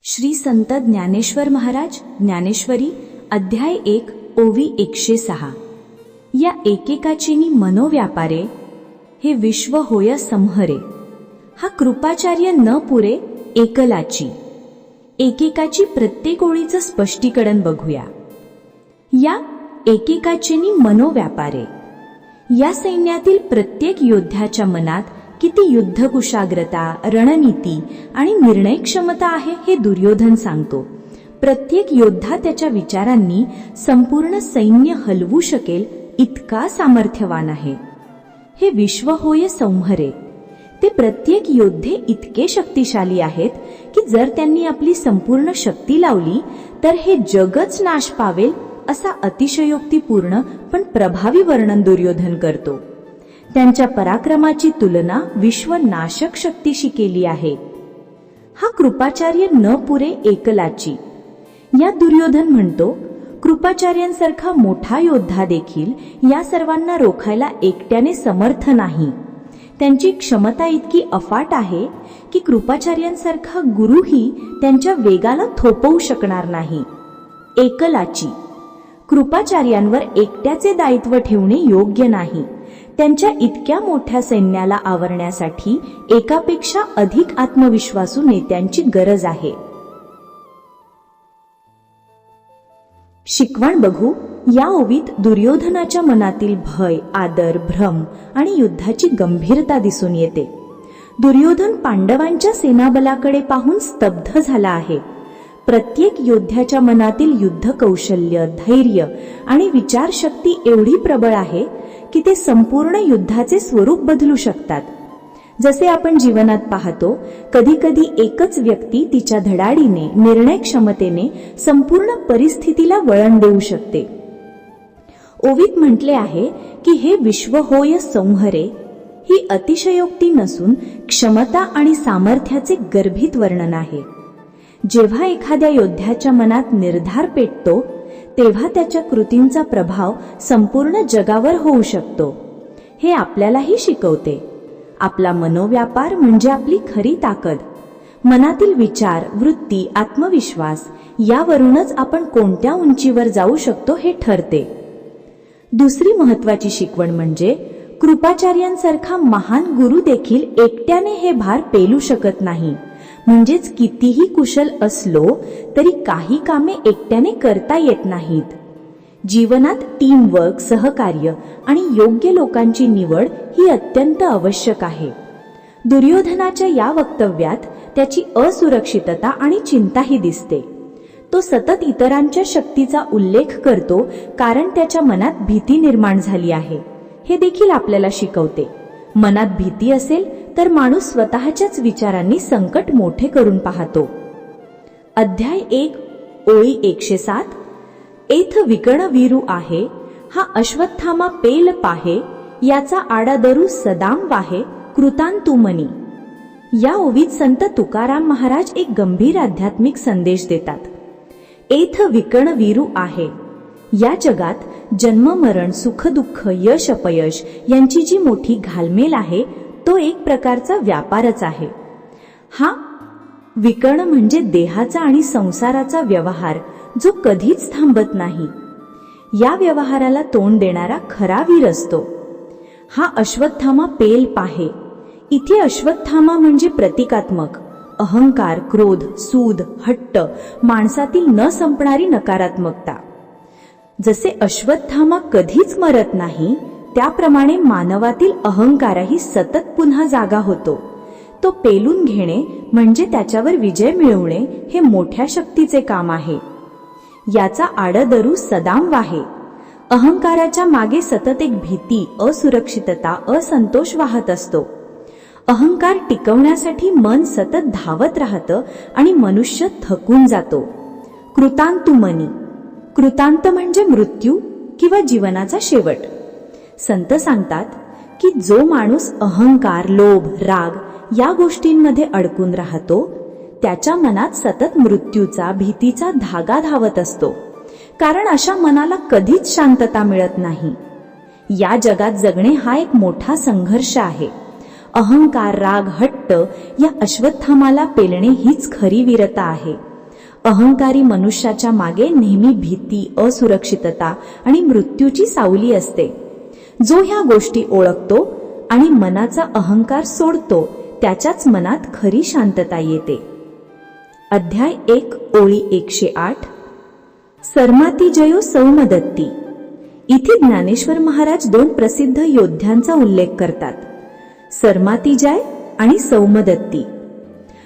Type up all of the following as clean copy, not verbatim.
श्री संत ज्ञानेश्वर महाराज ज्ञानेश्वरी अध्याय 1 ओवी 106। या एकेकाचीनी मनोव्यापारे हे विश्व होय संहरे। हा कृपाचार्य न पुरे एकलाची। एकेकाची प्रत्येक ओळीचं स्पष्टीकरण बघूया। या एकेकाचीनी मनोव्यापारे, या सैन्यातील प्रत्येक योद्ध्याच्या मनात किती युद्धकुशाग्रता, रणनीती आणि निर्णय क्षमता आहे हे दुर्योधन सांगतो। प्रत्येक योद्धा त्याच्या विचारांनी संपूर्ण सैन्य हलवू शकेल इतका सामर्थ्यवान आहे। हे विश्व होय संहरे। ते प्रत्येक योद्धे इतके शक्तिशाली आहेत की जर त्यांनी आपली संपूर्ण शक्ती लावली तर हे जगच नाश पावेल असा अतिशयोक्तीपूर्ण पण प्रभावी वर्णन दुर्योधन करतो। त्यांच्या पराक्रमाची तुलना विश्वनाशक शक्तीशी केली आहे। हा कृपाचार्य न पुरे एकलाची। या दुर्योधन म्हणतो, कृपाचार्यांसारखा मोठा योद्धा देखील या सर्वांना रोखायला एकट्याने समर्थ नाही। त्यांची क्षमता इतकी अफाट आहे की कृपाचार्यांसारखा गुरुही त्यांच्या वेगाला थोपवू शकणार नाही। एकलाची। कृपाचार्यांवर एकट्याचे दायित्व ठेवणे योग्य नाही। त्यांच्या इतक्या मोठ्या सैन्याला आवरण्यासाठी एकापेक्षा अधिक आत्मविश्वासू नेत्यांची गरज आहे। शिकवण बघू। या ओवीत दुर्योधनाच्या मनातील भय, आदर, भ्रम आणि युद्धाची गंभीरता दिसून येते। दुर्योधन पांडवांच्या सेनाबलाकडे पाहून स्तब्ध झाला आहे। प्रत्येक योद्ध्याच्या मनातील युद्ध कौशल्य, धैर्य आणि विचारशक्ती एवढी प्रबळ आहे की ते संपूर्ण युद्धाचे स्वरूप बदलू शकतात। जसे आपण जीवनात पाहतो, कधी कधी एकच व्यक्ती तिच्या धडाडीने, निर्णय क्षमतेने संपूर्ण परिस्थितीला वळण देऊ शकते। ओवीत म्हटले आहे की हे विश्व होय संहरे। ही अतिशयोक्ती नसून क्षमता आणि सामर्थ्याचे गर्भित वर्णन आहे। जेव्हा एखाद्या योद्ध्याच्या मनात निर्धार पेटतो तेव्हा त्याच्या कृतींचा प्रभाव संपूर्ण जगावर होऊ शकतो। हे आपल्यालाही शिकवते। आपला मनोव्यापार म्हणजे आपली खरी ताकद। मनातील विचार, वृत्ती, आत्मविश्वास यावरूनच आपण कोणत्या उंचीवर जाऊ शकतो हे ठरते। दुसरी महत्वाची शिकवण म्हणजे कृपाचार्यांसारखा महान गुरु देखील एकट्याने हे भार पेलू शकत नाही। म्हणजेच कितीही कुशल असलो तरी काही कामे एकट्याने करता येत नाहीत। जीवनात टीमवर्क, सहकार्य आणि योग्य लोकांची निवड ही अत्यंत आवश्यक आहे। दुर्योधनाच्या या वक्तव्यात त्याची असुरक्षितता आणि चिंताही दिसते। तो सतत इतरांच्या शक्तीचा उल्लेख करतो कारण त्याच्या मनात भीती निर्माण झाली आहे। हे देखील आपल्याला शिकवते। मनात भीती असेल तर माणूस स्वतःच्याच विचारांनी संकट मोठे करून पाहतो। अध्याय 1 ओळी 107। एथ विकण वीरू आहे, हा अश्वत्थामा पेल पाहे, याचा आडादरू सदाम वाहे, कृतांतुमनी। या ओवीत संत तुकाराम महाराज एक गंभीर आध्यात्मिक संदेश देतात। एथ विकण वीरू आहे। या जगात जन्म मरण, सुख दुःख, यश अपयश यांची जी मोठी घालमेल आहे तो एक प्रकारचा व्यापारच आहे। हा विकर्ण म्हणजे देहाचा आणि संसाराचा व्यवहार जो कधीच थांबत नाही। या व्यवहाराला तोंड देणारा खरा वीर असतो। हा अश्वत्थामा पेल पाहे। इथे अश्वत्थामा म्हणजे प्रतिकात्मक, अहंकार, क्रोध, सूद, हट्ट, माणसातील न संपणारी नकारात्मकता। जसे अश्वत्थामा कधीच मरत नाही त्याप्रमाणे मानवातील अहंकारही सतत पुन्हा जागा होतो। तो पेलून घेणे म्हणजे त्याच्यावर विजय मिळवणे हे मोठ्या शक्तीचे काम आहे। याचा आडदरू सदाम वाहे। अहंकाराच्या मागे सतत एक भीती, असुरक्षितता, असंतोष वाहत असतो। अहंकार टिकवण्यासाठी मन सतत धावत राहतं आणि मनुष्य थकून जातो। कृतांतुमनी। कृतांत म्हणजे मृत्यू किंवा जीवनाचा शेवट। संत सांगतात की जो माणूस अहंकार, लोभ, राग या गोष्टींमध्ये अडकून राहतो त्याच्या मनात सतत मृत्यूचा, भीतीचा धागा धावत असतो। कारण अशा मनाला कधीच शांतता मिळत नाही। या जगात जगणे हा एक मोठा संघर्ष आहे। अहंकार, राग, हट्ट या अश्वत्थामाला पेलणे हीच खरी वीरता आहे। अहंकारी मनुष्याच्या मागे नेहमी भीती, असुरक्षितता आणि मृत्यूची सावली असते. जो ह्या गोष्टी ओळखतो आणि मनाचा अहंकार सोडतो त्याच्याच मनात खरी शांतता येते. अध्याय 1 ओळी 108. सर्माती जयो सौमदत्ती. इथे ज्ञानेश्वर महाराज दोन प्रसिद्ध योद्ध्यांचा उल्लेख करतात, सर्मातीजय आणि सौमदत्ती.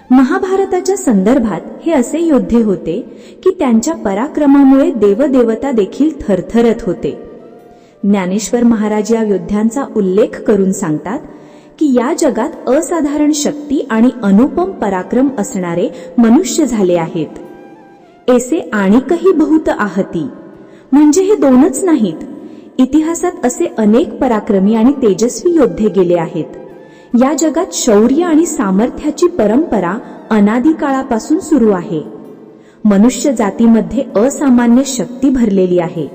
महाभारताच्या संदर्भात हे असे योद्धे होते की त्यांच्या पराक्रमामुळे देवदेवता देखील थरथरत होते. ज्ञानेश्वर महाराज या योद्ध्यांचा उल्लेख करून सांगतात की या जगात असाधारण शक्ती आणि अनुपम पराक्रम असणारे मनुष्य झाले आहेत. ऐसे आणिकही बहुत आहती. म्हणजे हे दोनच नाहीत, इतिहासात असे अनेक पराक्रमी आणि तेजस्वी योद्धे गेले आहेत. या जगात शौर्य आणि सामर्थ्याची परंपरा अनादी काळापासून सुरू आहे. मनुष्य जातीमध्ये असामान्य शक्ती भरलेली आहे.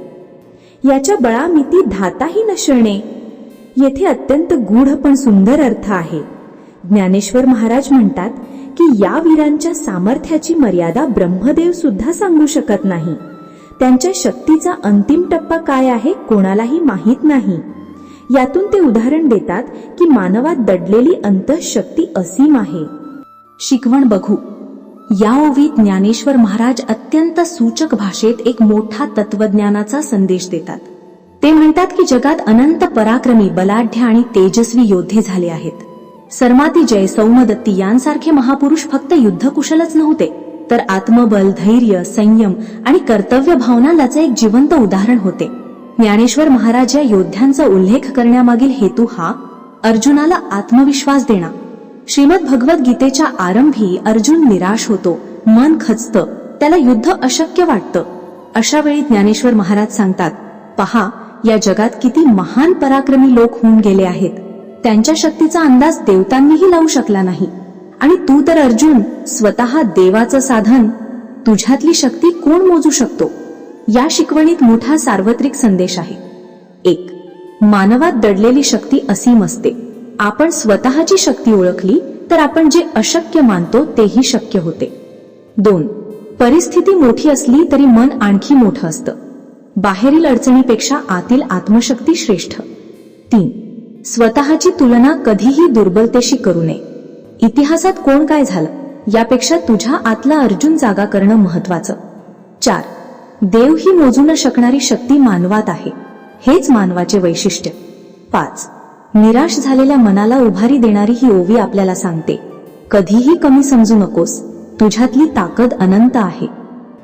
याच्या बळामिती धाताही नसणे. येथे अत्यंत गूढ पण सुंदर अर्थ आहे. ज्ञानेश्वर महाराज म्हणतात की या वीरांच्या सामर्थ्याची मर्यादा ब्रह्मदेव सुद्धा सांगू शकत नाही. त्यांच्या शक्तीचा अंतिम टप्पा काय आहे कोणालाही माहीत नाही. यातून ते उदाहरण देतात की मानवात दडलेली अंतःशक्ती असीम आहे. शिकवण बघू. या ओवीत ज्ञानेश्वर महाराज अत्यंत सूचक भाषेत एक मोठा तत्वज्ञानाचा संदेश देतात. ते म्हणतात की जगात अनंत पराक्रमी, बलाढ्य आणि तेजस्वी योद्धे झाले आहेत. सर्मातीजय, सौमदत्ती यांसारखे महापुरुष फक्त युद्धकुशलच नव्हते, तर आत्मबल, धैर्य, संयम आणि कर्तव्य भावना याचे एक जिवंत उदाहरण होते. ज्ञानेश्वर महाराज या योद्ध्यांचा उल्लेख करण्यामागील हेतू हा अर्जुनाला आत्मविश्वास देणं. श्रीमद भगवद्गीतेच्या आरंभी अर्जुन निराश होतो, मन खचतं, त्याला युद्ध अशक्य वाटतं. अशा वेळी ज्ञानेश्वर महाराज सांगतात, पहा, या जगात किती महान पराक्रमी लोक होऊन गेले आहेत. त्यांच्या शक्तीचा अंदाज देवतांनीही लावू शकला नाही. आणि तू तर अर्जुन, स्वतः देवाचं साधन. तुझ्यातली शक्ती कोण मोजू शकतो? या शिकवणीत मोठा सार्वत्रिक संदेश आहे. 1. मानवात दडलेली शक्ती असीम असते. आपण स्वतःची शक्ती ओळखली तर आपण जे अशक्य मानतो तेही शक्य होते. 2. परिस्थिती मोठी असली तरी मन आणखी मोठं असतं. बाहेरील अडचणीपेक्षा आतील आत्मशक्ती श्रेष्ठ. 3. स्वतःची तुलना कधीही दुर्बलतेशी करू नये. इतिहासात कोण काय झालं यापेक्षा तुझ्या आतला अर्जुन जागा करणं महत्वाचं. 4. देव ही मोजू न शकणारी शक्ती मानवात आहे. हेच मानवाचे वैशिष्ट्य. 5. निराश झालेल्या मनाला उभारी देणारी ही ओवी आपल्याला सांगते, कधीही कमी समजू नकोस, तुझ्यातली ताकद अनंत आहे.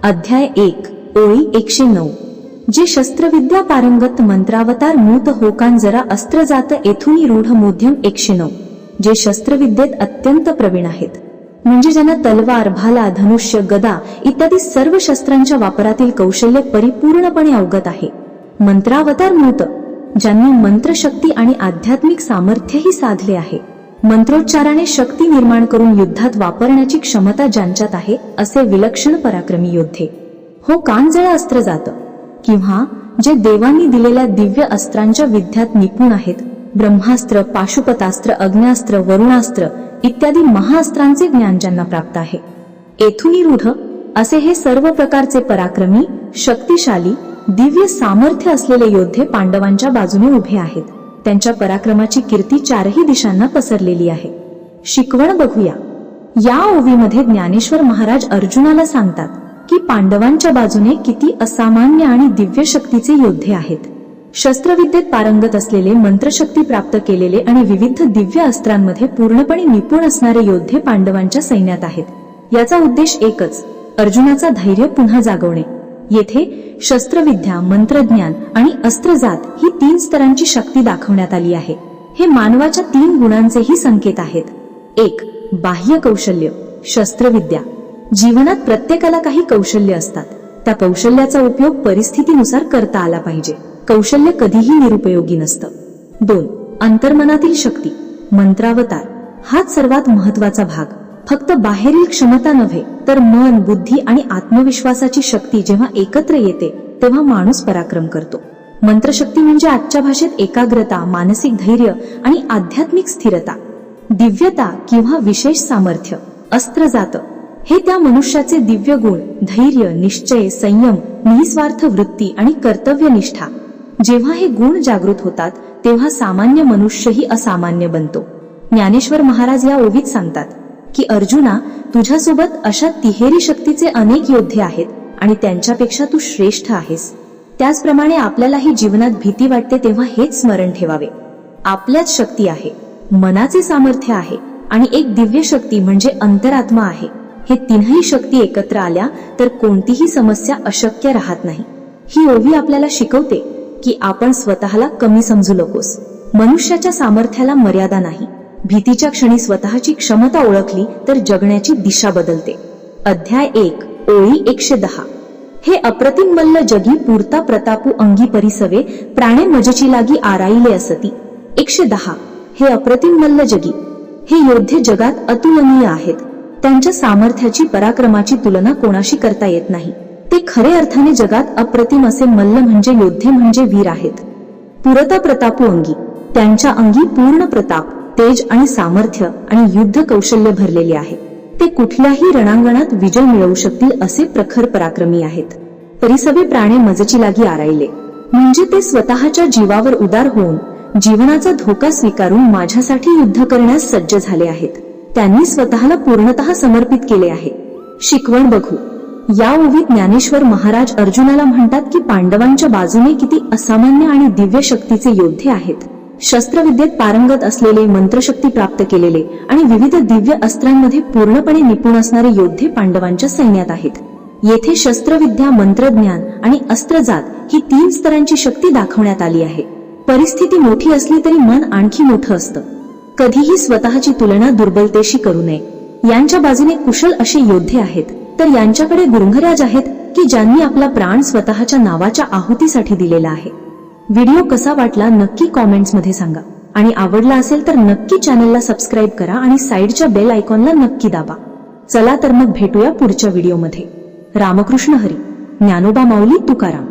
अध्याय 1 ओळी 109. जे शस्त्रविद्या पारंगत मंत्रावतार मूत होकान जरा अस्त्र जात येथून रूढ मोध्यम 109. जे शस्त्रविद्येत अत्यंत प्रवीण आहेत, म्हणजे ज्यांना तलवार, भाला, धनुष्य, गदा इत्यादी सर्व शस्त्रांच्या वापरातील कौशल्य परिपूर्णपणे अवगत आहे. मंत्रावतार मूत, ज्यांनी मंत्रशक्ती आणि आध्यात्मिक सामर्थ्यही साधले आहे. मंत्रोच्चाराने शक्ती निर्माण करून युद्धात वापरण्याची क्षमता ज्यांच्यात आहे, असे विलक्षण पराक्रमी योद्धे. हो कांजळ अस्त्र जात, किंवा जे देवांनी दिलेल्या दिव्य अस्त्रांच्या विद्यात निपुण आहेत. ब्रह्मास्त्र, पाशुपतास्त्र, अग्न्यास्त्र, वरुणास्त्र इत्यादी महाअस्त्रांचे ज्ञान ज्यांना प्राप्त आहे. येथून रूढ असे हे सर्व प्रकारचे पराक्रमी, शक्तिशाली, दिव्य सामर्थ्य असलेले योद्धे पांडवांच्या बाजूने उभे आहेत. त्यांच्या पराक्रमाची कीर्ती चारही दिशांना पसरलेली आहे. शिकवण बघूया. या ओवीमध्ये ज्ञानेश्वर महाराज अर्जुनाला सांगतात की पांडवांच्या बाजूने किती असामान्य आणि दिव्य शक्तीचे योद्धे आहेत. शस्त्रविद्येत पारंगत असलेले, मंत्रशक्ती प्राप्त केलेले आणि विविध दिव्य अस्त्रांमध्ये पूर्णपणे निपुण असणारे योद्धे पांडवांच्या सैन्यात आहेत. याचा उद्देश एकच, अर्जुनाचा धैर्य पुन्हा जागवणे. येथे शस्त्रविद्या, मंत्रज्ञान आणि अस्त्रजात ही 3 स्तरांची शक्ती दाखवण्यात आली आहे. हे मानवाच्या 3 गुणांचेही संकेत आहेत. 1. बाह्य कौशल्य, शस्त्रविद्या. जीवनात प्रत्येकाला काही कौशल्य असतात. त्या कौशल्याचा उपयोग परिस्थितीनुसार करता आला पाहिजे. कौशल्य कधीही निरुपयोगी नसतं. 2. अंतर्मनातील शक्ती, मंत्रावतार. हाच सर्वात महत्वाचा भाग. फक्त बाहेरील क्षमता नव्हे, तर मन, बुद्धी आणि आत्मविश्वासाची शक्ती जेव्हा एकत्र येते तेव्हा माणूस पराक्रम करतो. मंत्रशक्ती म्हणजे आजच्या भाषेत एकाग्रता, मानसिक धैर्य आणि आध्यात्मिक स्थिरता. दिव्यता किंवा विशेष सामर्थ्य. अस्त्रजात हे त्या मनुष्याचे दिव्य गुण, धैर्य, निश्चय, संयम, निस्वार्थ वृत्ती आणि कर्तव्यनिष्ठा. जेव्हा हे गुण जागृत होतात तेव्हा सामान्य मनुष्यही असामान्य बनतो. ज्ञानेश्वर महाराज या ओवीत सांगतात की अर्जुना, तुझ्यासोबत अशा तिहेरी शक्तीचे अनेक योद्धे आहेत आणि त्यांच्यापेक्षा तू श्रेष्ठ आहेस. त्याचप्रमाणे आपल्यालाही जीवनात भीती वाटते तेव्हा हेच स्मरण ठेवावे. आपल्याच शक्ती आहे, मनाचे सामर्थ्य आहे आणि एक दिव्य शक्ती म्हणजे अंतरात्मा आहे. हे तीनही शक्ती एकत्र आल्या तर कोणतीही समस्या अशक्य राहत नाही. ही ओवी आपल्याला शिकवते की आपण स्वतःला कमी समजू नकोस. मनुष्याच्या सामर्थ्याला मर्यादा नाही. भीतीच्या क्षणी स्वतःची क्षमता ओळखली तर जगण्याची दिशा बदलते. अध्याय 1, ओळी 110. हे अप्रतिम मल्ल जगी पुरता प्रतापू अंगी परिसवे, प्राणे मजची लागी आराईले असती. 110. हे अप्रतिम मल्ल जगी. हे योद्धे जगात अतुलनीय आहेत. त्यांच्या सामर्थ्याची, पराक्रमाची तुलना कोणाशी करता येत नाही. ते खरे अर्थाने जगात अप्रतिम असे मल्ल म्हणजे योद्धे म्हणजे वीर आहेत. पुरता प्रतापू अंगी. त्यांच्या अंगी पूर्ण प्रताप, तेज आणि सामर्थ्य आणि युद्ध कौशल्य भरलेले आहे. ते कुठल्याही रणांगणात विजय मिळवू शकतील असे प्रखर पराक्रमी आहेत. परिसवे प्राणे मजची लागी आराईले म्हणजे ते स्वतःच्या जीवावर उदार होऊन जीवनाचा धोका स्वीकारून माझ्यासाठी युद्ध करण्यास सज्ज झाले आहेत. त्यांनी स्वतःला पूर्णतः समर्पित केले आहे. शिकवण बघू. या ओवीत ज्ञानेश्वर महाराज अर्जुनाला म्हणतात की पांडवांच्या बाजूने किती असामान्य आणि दिव्य शक्तीचे योद्धे आहेत. शस्त्रविद्येत पारंगत असलेले, मंत्रशक्ती प्राप्त केलेले आणि विविध दिव्य अस्त्रांमध्ये पूर्णपणे निपुण असणारे योद्धे पांडवांच्या सैन्यात आहेत. येथे शस्त्रविद्या, मंत्रज्ञान आणि अस्त्रजात ही 3 स्तरांची शक्ती दाखवण्यात आली आहे. परिस्थिती मोठी असली तरी मन आणखी मोठं असतं. कधीही स्वतःची तुलना दुर्बलतेशी करू नये. यांच्या बाजूने कुशल असे योद्धे आहेत तर यांच्याकडे गुरुंगराज आहेत की ज्यांनी आपला प्राण स्वतःच्या नावाच्या आहुतीसाठी दिलेला आहे. व्हिडिओ कसा वाटला नक्की कॉमेंट्स मध्ये सांगा आणि आवडला असेल तर नक्की चॅनलला सबस्क्राईब करा आणि साईडच्या बेल आयकॉनला नक्की दाबा. चला तर मग भेटूया पुढच्या व्हिडिओमध्ये. रामकृष्ण हरी. ज्ञानोबा माऊली तुकाराम.